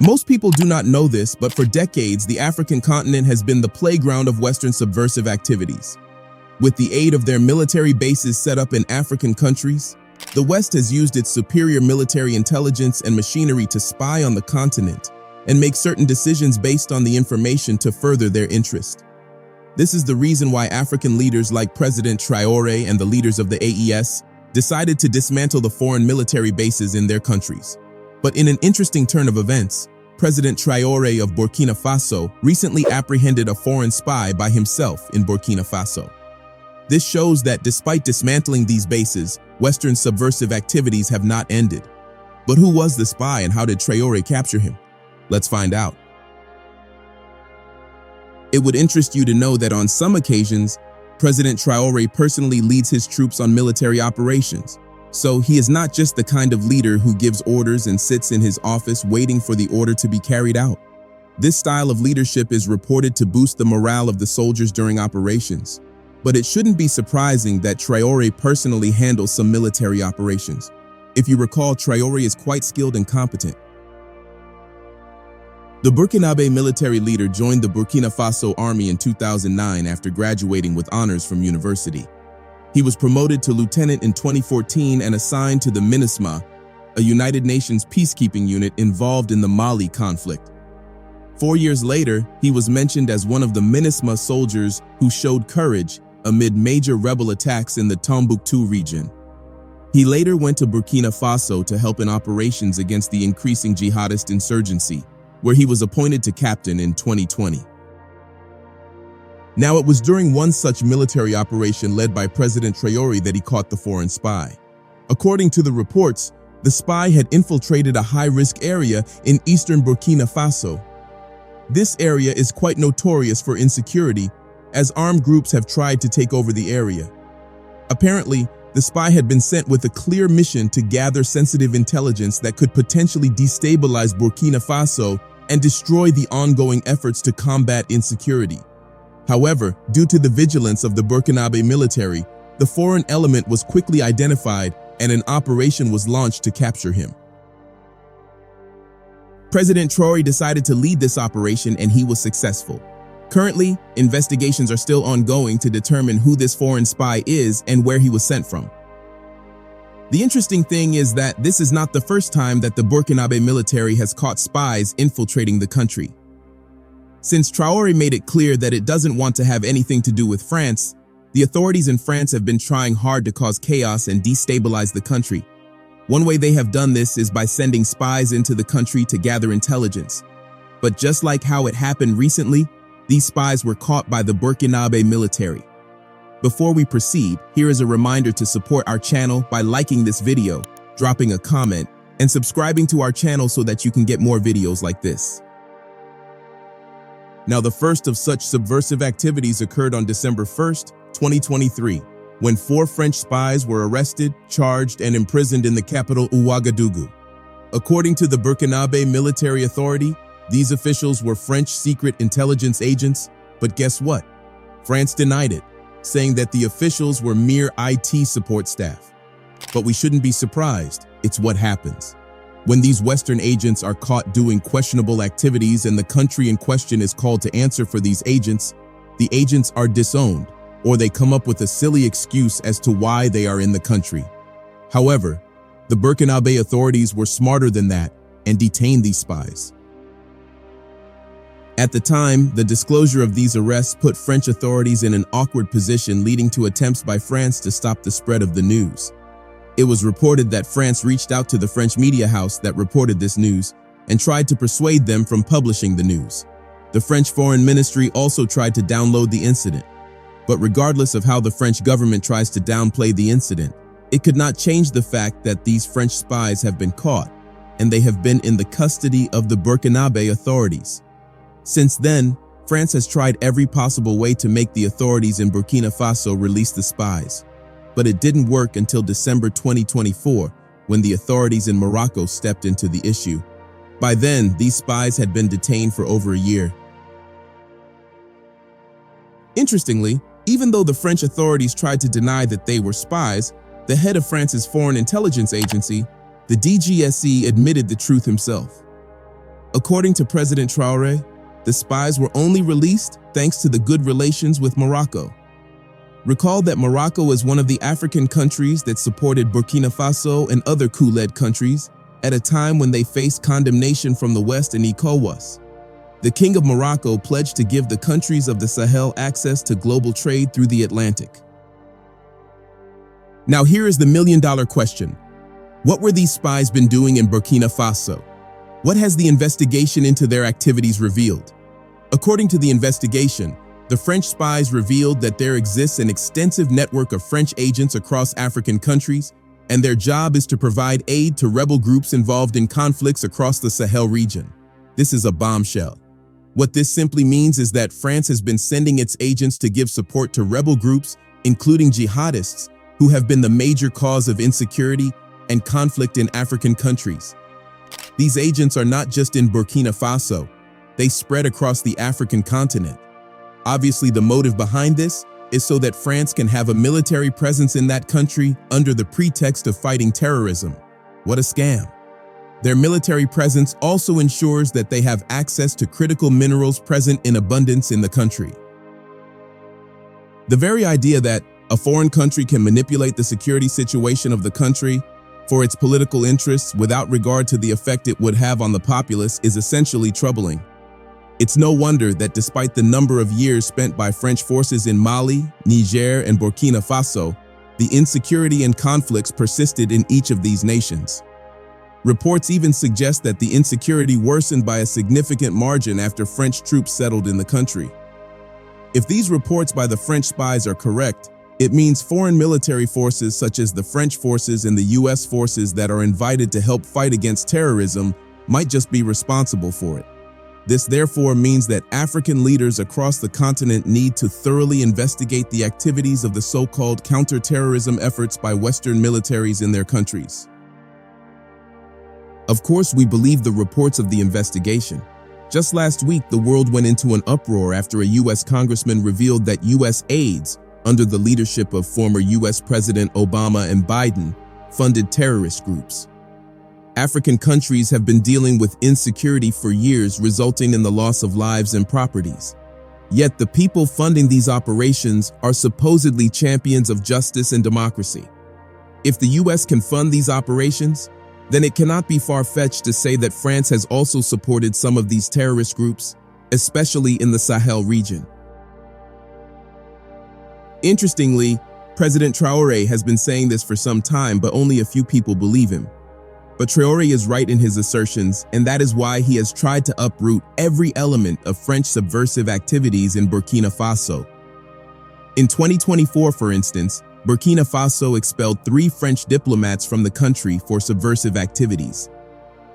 Most people do not know this, but for decades, the African continent has been the playground of Western subversive activities. With the aid of their military bases set up in African countries, the West has used its superior military intelligence and machinery to spy on the continent and make certain decisions based on the information to further their interest. This is the reason why African leaders like President Traore and the leaders of the AES decided to dismantle the foreign military bases in their countries. But in an interesting turn of events, President Traore of Burkina Faso recently apprehended a foreign spy by himself in Burkina Faso. This shows that despite dismantling these bases, Western subversive activities have not ended. But who was the spy and how did Traore capture him? Let's find out. It would interest you to know that on some occasions, President Traore personally leads his troops on military operations. So he is not just the kind of leader who gives orders and sits in his office waiting for the order to be carried out. This style of leadership is reported to boost the morale of the soldiers during operations. But it shouldn't be surprising that Traore personally handles some military operations. If you recall, Traore is quite skilled and competent. The Burkinabe military leader joined the Burkina Faso army in 2009 after graduating with honors from university. He was promoted to lieutenant in 2014 and assigned to the MINUSMA, a United Nations peacekeeping unit involved in the Mali conflict. 4 years later, he was mentioned as one of the MINUSMA soldiers who showed courage amid major rebel attacks in the Tombouctou region. He later went to Burkina Faso to help in operations against the increasing jihadist insurgency, where he was appointed to captain in 2020. Now, it was during one such military operation led by President Traore that he caught the foreign spy. According to the reports, the spy had infiltrated a high-risk area in eastern Burkina Faso. This area is quite notorious for insecurity, as armed groups have tried to take over the area. Apparently, the spy had been sent with a clear mission to gather sensitive intelligence that could potentially destabilize Burkina Faso and destroy the ongoing efforts to combat insecurity. However, due to the vigilance of the Burkinabe military, the foreign element was quickly identified and an operation was launched to capture him. President Traore decided to lead this operation and he was successful. Currently, investigations are still ongoing to determine who this foreign spy is and where he was sent from. The interesting thing is that this is not the first time that the Burkinabe military has caught spies infiltrating the country. Since Traore made it clear that it doesn't want to have anything to do with France, the authorities in France have been trying hard to cause chaos and destabilize the country. One way they have done this is by sending spies into the country to gather intelligence. But just like how it happened recently, these spies were caught by the Burkinabe military. Before we proceed, here is a reminder to support our channel by liking this video, dropping a comment, and subscribing to our channel so that you can get more videos like this. Now, the first of such subversive activities occurred on December 1st, 2023, when 4 French spies were arrested, charged, and imprisoned in the capital Ouagadougou. According to the Burkinabe military authority, these officials were French secret intelligence agents, but guess what? France denied it, saying that the officials were mere IT support staff. But we shouldn't be surprised, it's what happens. When these Western agents are caught doing questionable activities and the country in question is called to answer for these agents, the agents are disowned, or they come up with a silly excuse as to why they are in the country. However, the Burkinabe authorities were smarter than that and detained these spies. At the time, the disclosure of these arrests put French authorities in an awkward position, leading to attempts by France to stop the spread of the news. It was reported that France reached out to the French media house that reported this news and tried to persuade them from publishing the news. The French Foreign Ministry also tried to download the incident. But regardless of how the French government tries to downplay the incident, it could not change the fact that these French spies have been caught, and they have been in the custody of the Burkinabe authorities. Since then, France has tried every possible way to make the authorities in Burkina Faso release the spies. But it didn't work until December 2024, when the authorities in Morocco stepped into the issue. By then, these spies had been detained for over a year. Interestingly, even though the French authorities tried to deny that they were spies, the head of France's foreign intelligence agency, the DGSE, admitted the truth himself. According to President Traore, the spies were only released thanks to the good relations with Morocco. Recall that Morocco is one of the African countries that supported Burkina Faso and other coup-led countries at a time when they faced condemnation from the West and ECOWAS. The King of Morocco pledged to give the countries of the Sahel access to global trade through the Atlantic. Now here is the million-dollar question. What were these spies been doing in Burkina Faso? What has the investigation into their activities revealed? According to the investigation, the French spies revealed that there exists an extensive network of French agents across African countries, and their job is to provide aid to rebel groups involved in conflicts across the Sahel region. This is a bombshell. What this simply means is that France has been sending its agents to give support to rebel groups, including jihadists, who have been the major cause of insecurity and conflict in African countries. These agents are not just in Burkina Faso, they spread across the African continent. Obviously, the motive behind this is so that France can have a military presence in that country under the pretext of fighting terrorism. What a scam. Their military presence also ensures that they have access to critical minerals present in abundance in the country. The very idea that a foreign country can manipulate the security situation of the country for its political interests without regard to the effect it would have on the populace is essentially troubling. It's no wonder that despite the number of years spent by French forces in Mali, Niger, and Burkina Faso, the insecurity and conflicts persisted in each of these nations. Reports even suggest that the insecurity worsened by a significant margin after French troops settled in the country. If these reports by the French spies are correct, it means foreign military forces such as the French forces and the US forces that are invited to help fight against terrorism might just be responsible for it. This therefore means that African leaders across the continent need to thoroughly investigate the activities of the so-called counter-terrorism efforts by Western militaries in their countries. Of course, we believe the reports of the investigation. Just last week, the world went into an uproar after a US congressman revealed that US aides, under the leadership of former US President Obama and Biden, funded terrorist groups. African countries have been dealing with insecurity for years, resulting in the loss of lives and properties. Yet the people funding these operations are supposedly champions of justice and democracy. If the US can fund these operations, then it cannot be far-fetched to say that France has also supported some of these terrorist groups, especially in the Sahel region. Interestingly, President Traore has been saying this for some time, but only a few people believe him. But Traore is right in his assertions, and that is why he has tried to uproot every element of French subversive activities in Burkina Faso. In 2024, for instance, Burkina Faso expelled 3 French diplomats from the country for subversive activities.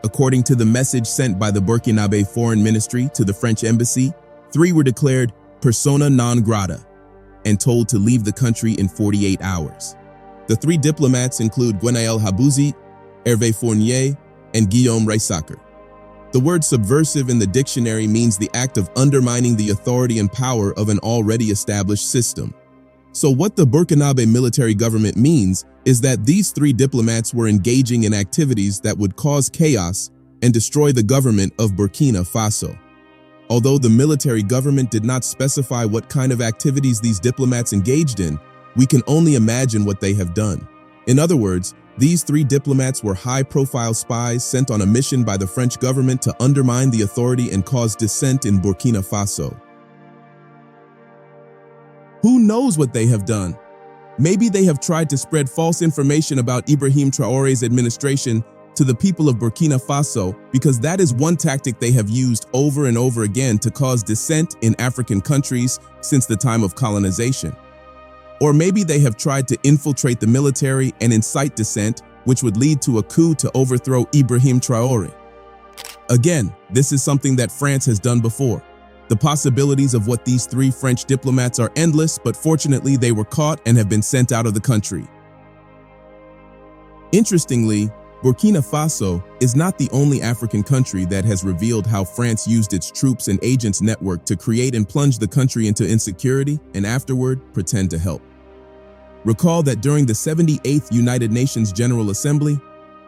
According to the message sent by the Burkinabe Foreign Ministry to the French embassy, 3 were declared persona non grata and told to leave the country in 48 hours. The 3 diplomats include Gwenaël Habouzi, Hervé Fournier, and Guillaume Reissacker. The word subversive in the dictionary means the act of undermining the authority and power of an already established system. So what the Burkinabe military government means is that these 3 diplomats were engaging in activities that would cause chaos and destroy the government of Burkina Faso. Although the military government did not specify what kind of activities these diplomats engaged in, we can only imagine what they have done. In other words, these 3 diplomats were high-profile spies sent on a mission by the French government to undermine the authority and cause dissent in Burkina Faso. Who knows what they have done? Maybe they have tried to spread false information about Ibrahim Traore's administration to the people of Burkina Faso, because that is one tactic they have used over and over again to cause dissent in African countries since the time of colonization. Or maybe they have tried to infiltrate the military and incite dissent, which would lead to a coup to overthrow Ibrahim Traore. Again, this is something that France has done before. The possibilities of what these 3 French diplomats are endless, but fortunately they were caught and have been sent out of the country. Interestingly, Burkina Faso is not the only African country that has revealed how France used its troops and agents network to create and plunge the country into insecurity and afterward pretend to help. Recall that during the 78th United Nations General Assembly,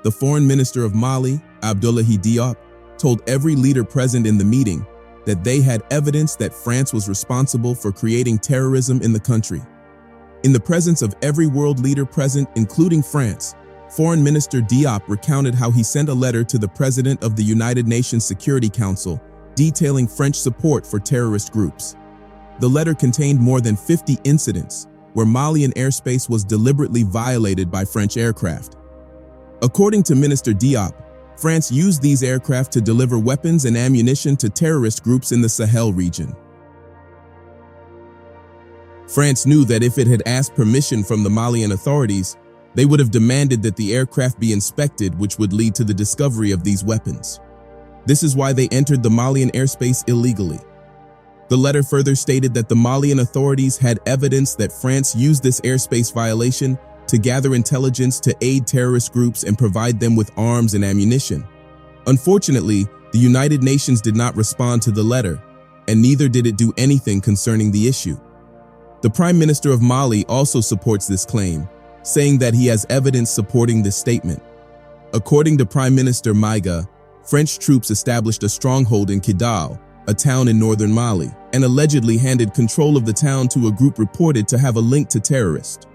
the Foreign Minister of Mali, Abdoulaye Diop, told every leader present in the meeting that they had evidence that France was responsible for creating terrorism in the country. In the presence of every world leader present, including France, Foreign Minister Diop recounted how he sent a letter to the President of the United Nations Security Council detailing French support for terrorist groups. The letter contained more than 50 incidents where Malian airspace was deliberately violated by French aircraft. According to Minister Diop, France used these aircraft to deliver weapons and ammunition to terrorist groups in the Sahel region. France knew that if it had asked permission from the Malian authorities, they would have demanded that the aircraft be inspected, which would lead to the discovery of these weapons. This is why they entered the Malian airspace illegally. The letter further stated that the Malian authorities had evidence that France used this airspace violation to gather intelligence to aid terrorist groups and provide them with arms and ammunition. Unfortunately, the United Nations did not respond to the letter, and neither did it do anything concerning the issue. The Prime Minister of Mali also supports this claim, saying that he has evidence supporting this statement. According to Prime Minister Maiga, French troops established a stronghold in Kidal, a town in northern Mali, and allegedly handed control of the town to a group reported to have a link to terrorists.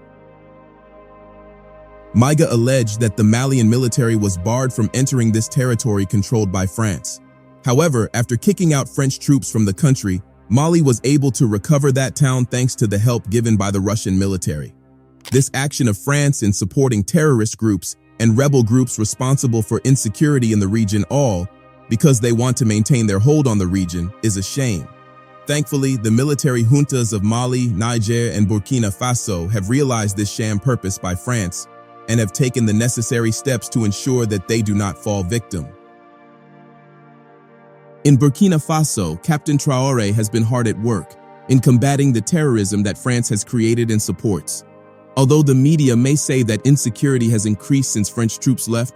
Maiga alleged that the Malian military was barred from entering this territory controlled by France. However, after kicking out French troops from the country, Mali was able to recover that town thanks to the help given by the Russian military. This action of France in supporting terrorist groups and rebel groups responsible for insecurity in the region, all because they want to maintain their hold on the region, is a shame. Thankfully, the military juntas of Mali, Niger, and Burkina Faso have realized this sham purpose by France and have taken the necessary steps to ensure that they do not fall victim. In Burkina Faso, Captain Traore has been hard at work in combating the terrorism that France has created and supports. Although the media may say that insecurity has increased since French troops left,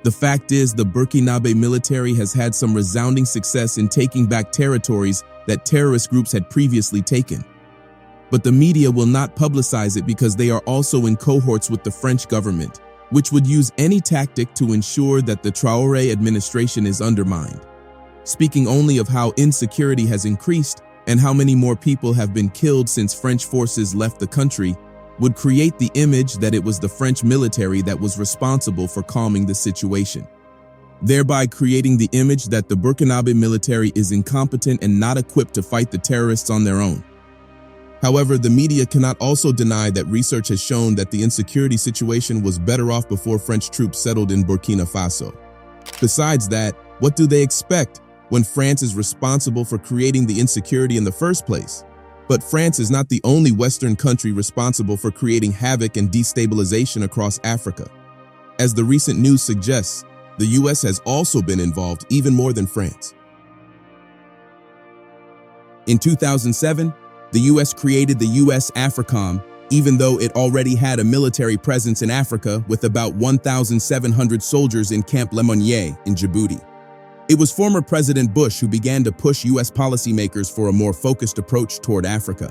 the fact is the Burkinabe military has had some resounding success in taking back territories that terrorist groups had previously taken. But the media will not publicize it because they are also in cohorts with the French government, which would use any tactic to ensure that the Traore administration is undermined. Speaking only of how insecurity has increased and how many more people have been killed since French forces left the country would create the image that it was the French military that was responsible for calming the situation, thereby creating the image that the Burkinabe military is incompetent and not equipped to fight the terrorists on their own. However, the media cannot also deny that research has shown that the insecurity situation was better off before French troops settled in Burkina Faso. Besides that, what do they expect when France is responsible for creating the insecurity in the first place? But France is not the only Western country responsible for creating havoc and destabilization across Africa. As the recent news suggests, the US has also been involved even more than France. In 2007, the US created the US AFRICOM, even though it already had a military presence in Africa with about 1,700 soldiers in Camp Lemonnier in Djibouti. It was former President Bush who began to push US policymakers for a more focused approach toward Africa.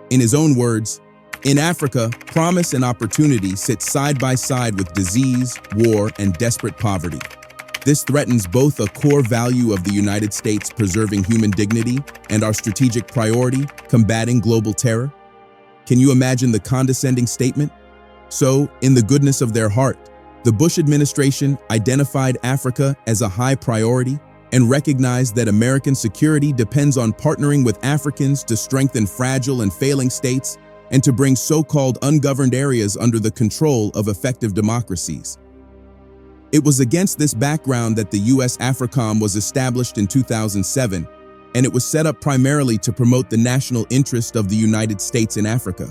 In his own words, "In Africa, promise and opportunity sit side by side with disease, war, and desperate poverty. This threatens both a core value of the United States, preserving human dignity, and our strategic priority, combating global terror." Can you imagine the condescending statement? So, in the goodness of their heart, the Bush administration identified Africa as a high priority and recognized that American security depends on partnering with Africans to strengthen fragile and failing states and to bring so-called ungoverned areas under the control of effective democracies. It was against this background that the US AFRICOM was established in 2007, and it was set up primarily to promote the national interest of the United States in Africa.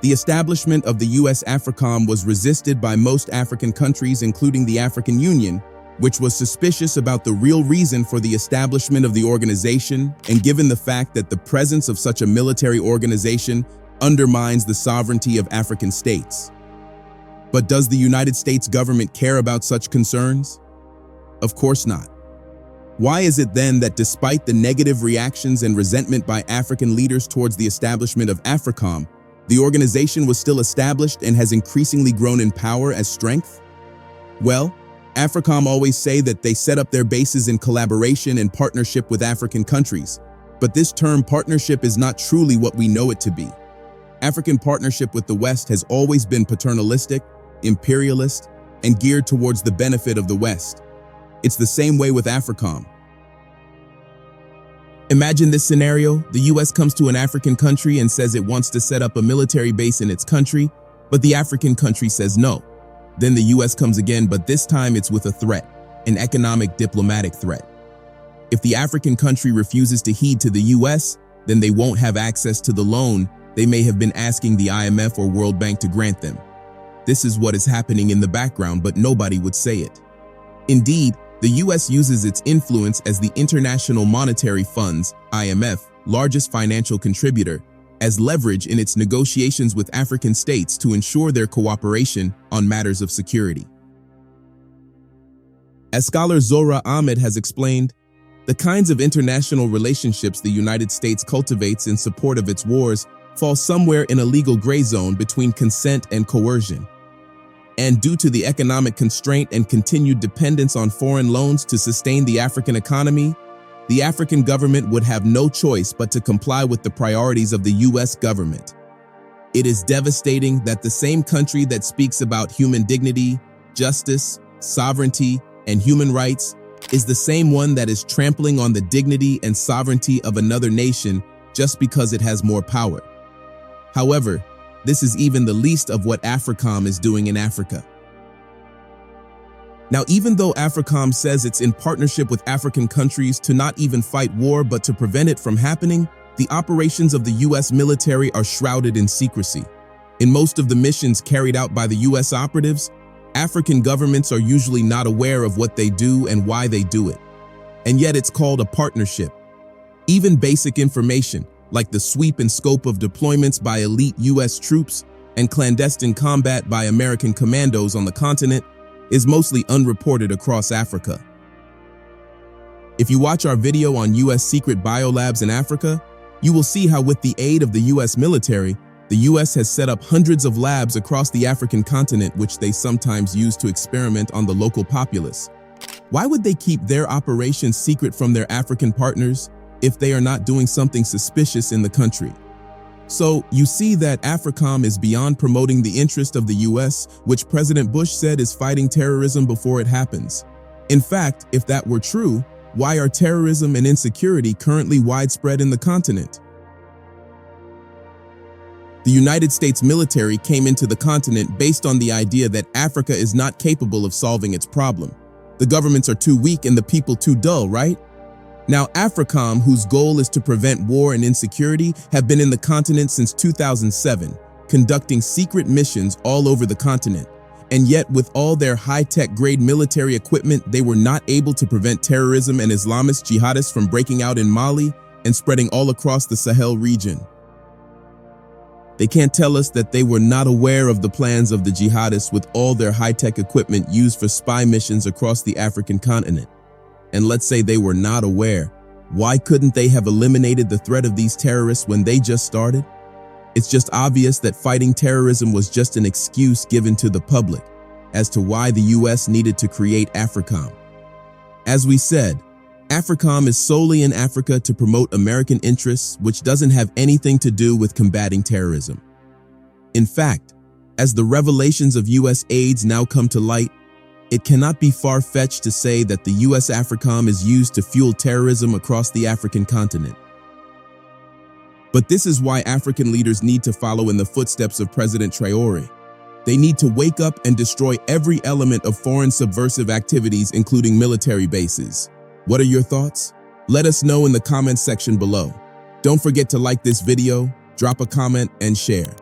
The establishment of the US AFRICOM was resisted by most African countries, including the African Union, which was suspicious about the real reason for the establishment of the organization, and given the fact that the presence of such a military organization undermines the sovereignty of African states. But does the United States government care about such concerns? Of course not. Why is it then that despite the negative reactions and resentment by African leaders towards the establishment of AFRICOM, the organization was still established and has increasingly grown in power as strength? Well, AFRICOM always say that they set up their bases in collaboration and partnership with African countries, but this term partnership is not truly what we know it to be. African partnership with the West has always been paternalistic, imperialist, and geared towards the benefit of the West. It's the same way with AFRICOM. Imagine this scenario: the US comes to an African country and says it wants to set up a military base in its country, but the African country says no. Then the US comes again, but this time it's with a threat, an economic diplomatic threat. If the African country refuses to heed to the US, then they won't have access to the loan they may have been asking the IMF or World Bank to grant them. This is what is happening in the background, but nobody would say it. Indeed, the US uses its influence as the International Monetary Fund's, IMF, largest financial contributor, as leverage in its negotiations with African states to ensure their cooperation on matters of security. As scholar Zora Ahmed has explained, the kinds of international relationships the United States cultivates in support of its wars fall somewhere in a legal gray zone between consent and coercion. And due to the economic constraint and continued dependence on foreign loans to sustain the African economy, the African government would have no choice but to comply with the priorities of the US government. It is devastating that the same country that speaks about human dignity, justice, sovereignty, and human rights is the same one that is trampling on the dignity and sovereignty of another nation just because it has more power. However, this is even the least of what AFRICOM is doing in Africa. Now, even though AFRICOM says it's in partnership with African countries to not even fight war but to prevent it from happening, the operations of the US military are shrouded in secrecy. In most of the missions carried out by the US operatives, African governments are usually not aware of what they do and why they do it. And yet it's called a partnership. Even basic information, like the sweep and scope of deployments by elite US troops and clandestine combat by American commandos on the continent, is mostly unreported across Africa. If you watch our video on US secret biolabs in Africa, you will see how with the aid of the US military, the US has set up hundreds of labs across the African continent which they sometimes use to experiment on the local populace. Why would they keep their operations secret from their African partners if they are not doing something suspicious in the country? So you see that AFRICOM is beyond promoting the interest of the US, which President Bush said is fighting terrorism before it happens. In fact, if that were true, why are terrorism and insecurity currently widespread in the continent? The United States military came into the continent based on the idea that Africa is not capable of solving its problem. The governments are too weak and the people too dull, right? Now, AFRICOM, whose goal is to prevent war and insecurity, have been in the continent since 2007, conducting secret missions all over the continent. And yet, with all their high-tech grade military equipment, they were not able to prevent terrorism and Islamist jihadists from breaking out in Mali and spreading all across the Sahel region. They can't tell us that they were not aware of the plans of the jihadists with all their high-tech equipment used for spy missions across the African continent. And let's say they were not aware. Why couldn't they have eliminated the threat of these terrorists when they just started? It's just obvious that fighting terrorism was just an excuse given to the public as to why the US needed to create AFRICOM. As we said, AFRICOM is solely in Africa to promote American interests, which doesn't have anything to do with combating terrorism. In fact, as the revelations of US aids now come to light, it cannot be far-fetched to say that the US AFRICOM is used to fuel terrorism across the African continent. But this is why African leaders need to follow in the footsteps of President Traore. They need to wake up and destroy every element of foreign subversive activities, including military bases. What are your thoughts? Let us know in the comments section below. Don't forget to like this video, drop a comment, and share.